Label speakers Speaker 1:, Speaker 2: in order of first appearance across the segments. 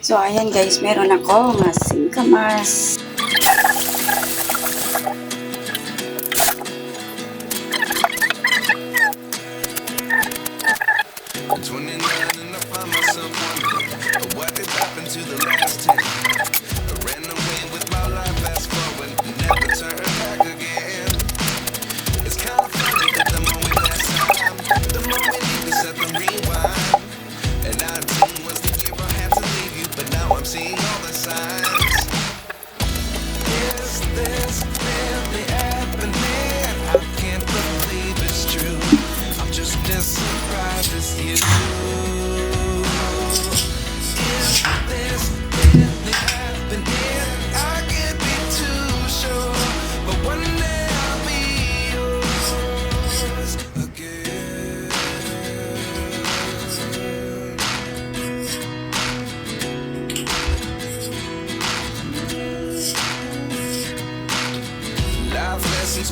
Speaker 1: So, ayan guys, meron ako mga singkamas.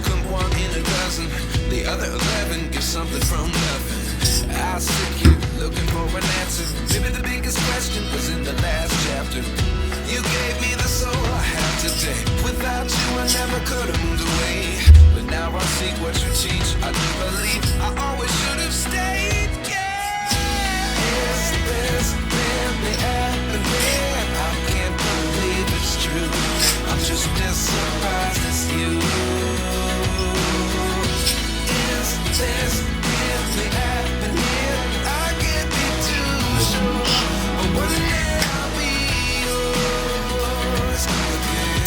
Speaker 2: Come one in a dozen, the other 11 give something from nothing. I sit here looking for an answer. Maybe the biggest question was in the last chapter. You gave me the soul I have today. Without you I never could have moved away. But now I see what you teach. I do believe I always should have stayed. Yeah. Is this really happening? I can't believe it's true. I'm just as surprised as you. This really happening? I can't be too sure. But one day I'll be yours again.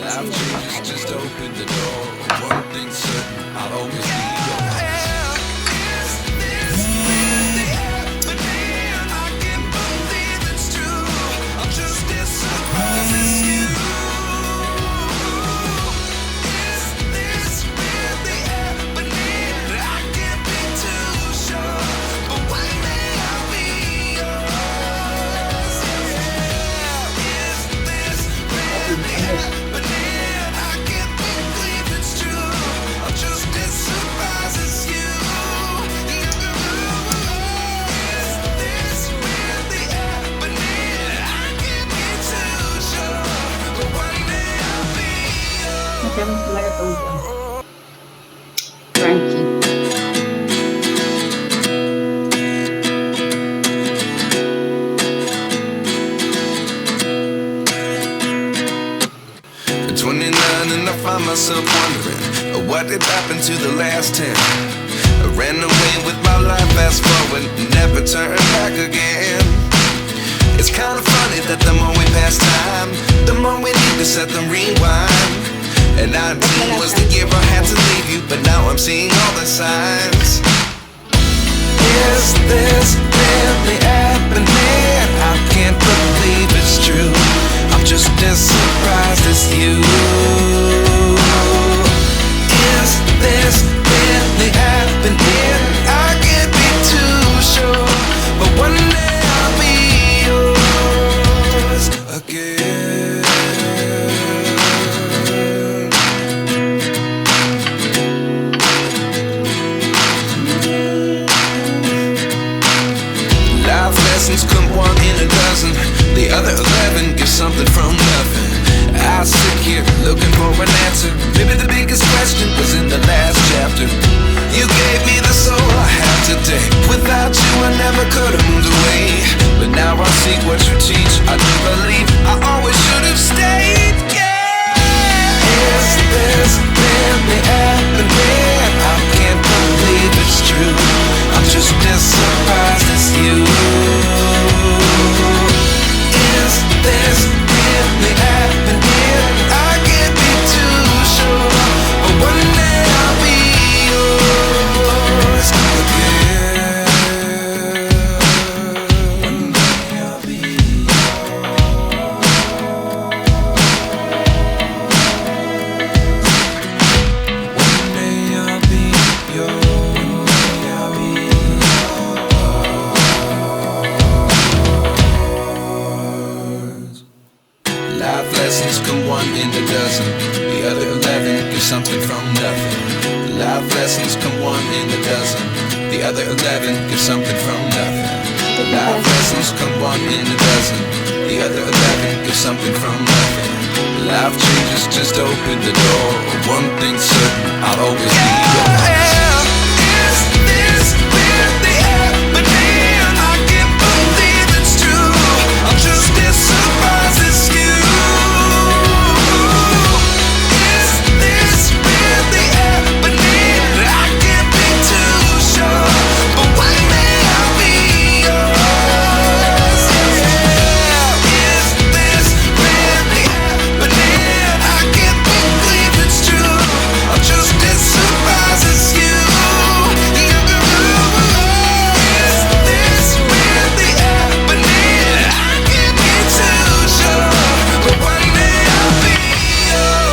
Speaker 2: Life changes, just open the door. One thing's certain, I'll always be yours. Is this really happening? I can't believe it's true. I'm just as surprised as you. Is this really happening? I can't be too sure, but one day I'll be yours. Is this really happening?
Speaker 1: Macam meretong crunchy.
Speaker 2: At 29 and I find myself wondering what did happen to the last 10. I ran away with my life, fast forward, never turn back again. It's kind of funny that the more we pass time, the more we need to set them rewind. And 19 was the year I had to leave you, but now I'm seeing all the signs. Is this really happening? I can't believe it's true. I'm just as surprised as you. Is this really happening? I can't be too sure, but one day I'll be yours again. Lessons come one in a dozen, the other 11 give something from nothing. I sit here looking for an answer. Maybe the biggest question was in the last chapter. You gave me the soul I have today. Without you I never could have moved away. But now I see what you teach. I do believe I always should have stayed. Yeah. Is this really happening? I can't believe it's true. I'm just as surprised as you. Is this really happening? I can't be too sure, but one day I'll be yours. Life lessons come one in a dozen. The other 11 get something from nothing. Life lessons come one in a dozen. The other 11 get something from nothing. Life lessons come one in a dozen. The other 11 get something from nothing. Life changes, just open the door. One thing's certain, I'll always be yours. Is this really happening? I can't believe it's true. I'm just as surprised as you. Is this really happening? I can't be too sure, but one day I'll be yours. Yeah. Is this really happening? I can't believe it's true. I'm just as surprised as you. Is this really happening? I can't be too sure, but one day I'll be yours.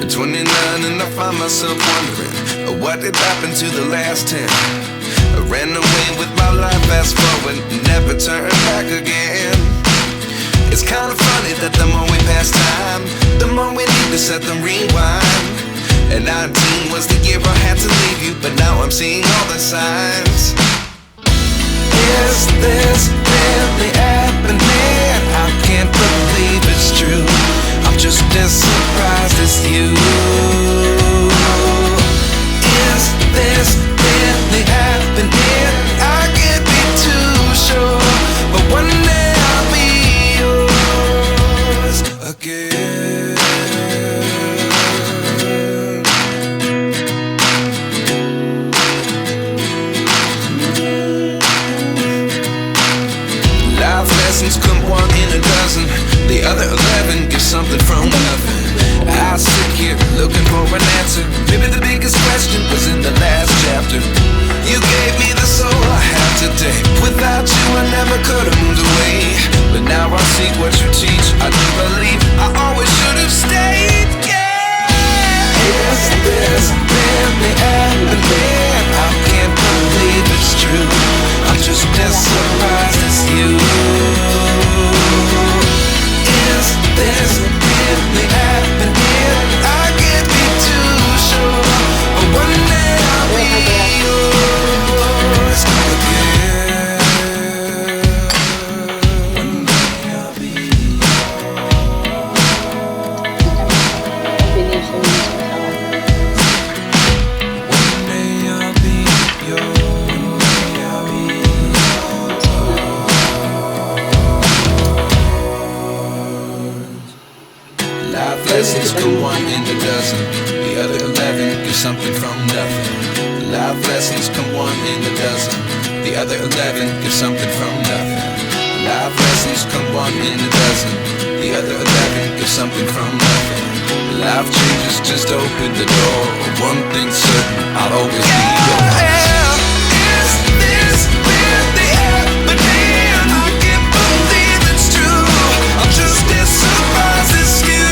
Speaker 2: 29 and I find myself wondering what did happen to the last 10. I ran away with my life, fast forward, never turn back again. It's kind of funny that the more we pass time, the more we need to set them rewind. And 19 was the year I had to leave you, but now I'm seeing all the signs. Is this really happening? I can't believe it's true. I'm just as surprised as you. Is this really happening? I can't be too sure, but one day I'll be yours again. Life lessons come one in a dozen. The other 11 get something from nothing. I sit here looking for an answer. Maybe the biggest question was in the last chapter. You gave me the soul I have today. Without you I never could have moved away. But now I see what you teach. I do believe I always should have stayed. Yeah. Is this really happening? I can't believe it's true. I'm just as surprised as you. Is this really happening? I can't be too sure, but one day I'll be yours again. One day I'll be
Speaker 1: Combination ng masarap.
Speaker 2: One day I'll be yours. Life lessons come one in a dozen. The other 11 get something from nothing. Life lessons come one in a dozen. The other 11 get something from nothing. Life lessons come one in a dozen. The other 11 get something from nothing. Life changes, just open the door. One thing's certain, I'll always be yours. Is this really happening? I can't believe it's true. I'm just as surprised as you.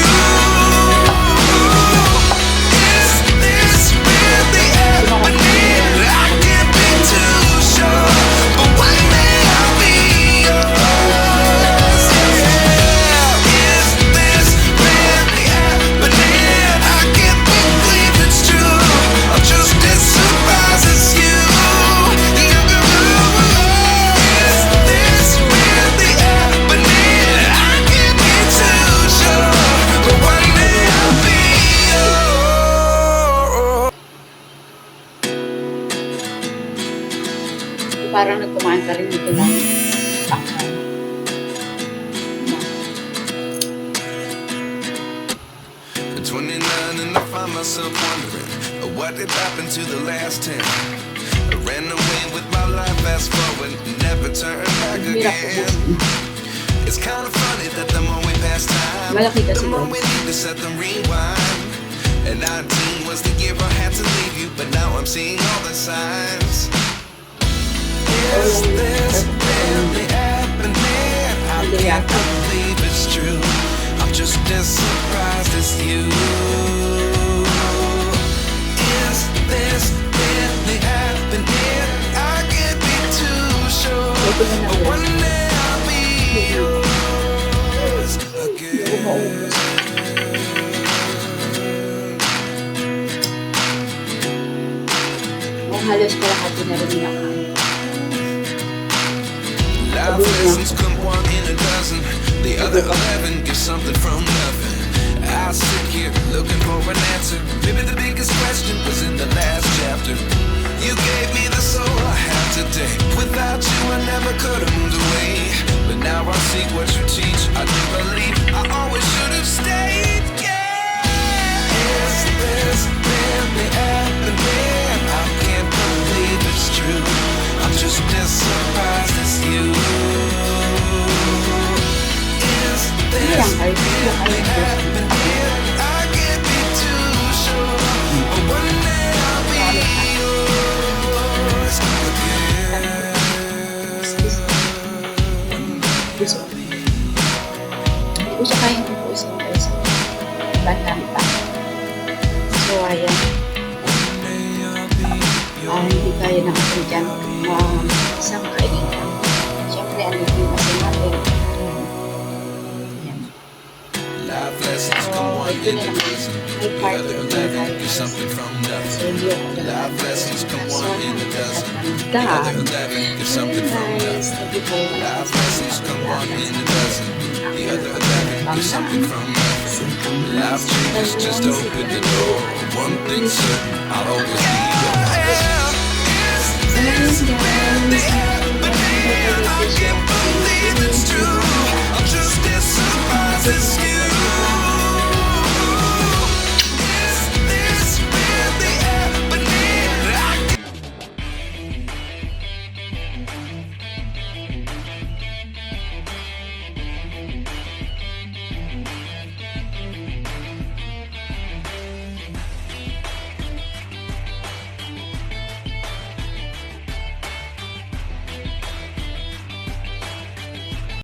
Speaker 2: Is this really happening? I can't be too sure, but one day I'll be yours. Yeah. Is this really happening? I can't believe it's true. I'm just as surprised as you. Is this really happening? I can't be too sure, but one day I'll be yours.
Speaker 1: Parang nagkumain ka rin dito lang. Pakwan.
Speaker 2: 29 and I find myself wondering what did happen to the last 10. I ran away with my life, fast forward, never turn back again. It's kind of funny that the more we pass time,
Speaker 1: Malaki kasi
Speaker 2: the more
Speaker 1: doon.
Speaker 2: we need to set them rewind. And 19 was the year I had to leave you, but now I'm seeing all the signs. Is this really happening? I can't believe it's true. I'm just as surprised as you. Is this really happening? I can't be too sure, but one day I'll be yours again.
Speaker 1: Halos kalahati na rin nakain.
Speaker 2: Life lessons come one in a dozen. The other 11 give something from nothing. I sit here looking for an answer. Maybe the biggest question was in the last chapter. You gave me the soul I have today. Without you I never could have moved away. But now I see what you teach. I do believe I always should have stayed. Yeah. Is this really happening? I can't believe it's true. I'm just as surprised as you. Is this really happening? I can't be too sure, but one day I'll be yours again.
Speaker 1: Gusto kayo ng puso guys. Bandang pa. So ayan. Hindi kaya natin dyan isang kainin lang. Siyempre ano yung kasi natin. Ayan.
Speaker 2: Life lessons come one in a dozen. The other 11 give something from nothing.
Speaker 1: So hindi ako
Speaker 2: Life lessons come one in a dozen. The other 11 give something from nothing. Life lessons come one in a dozen. The other 11 give something from nothing. Life changes just open the door. One thing's certain, I'll always be yours.
Speaker 1: Guys,
Speaker 2: I can't believe it's true. I'm just as surprised as you.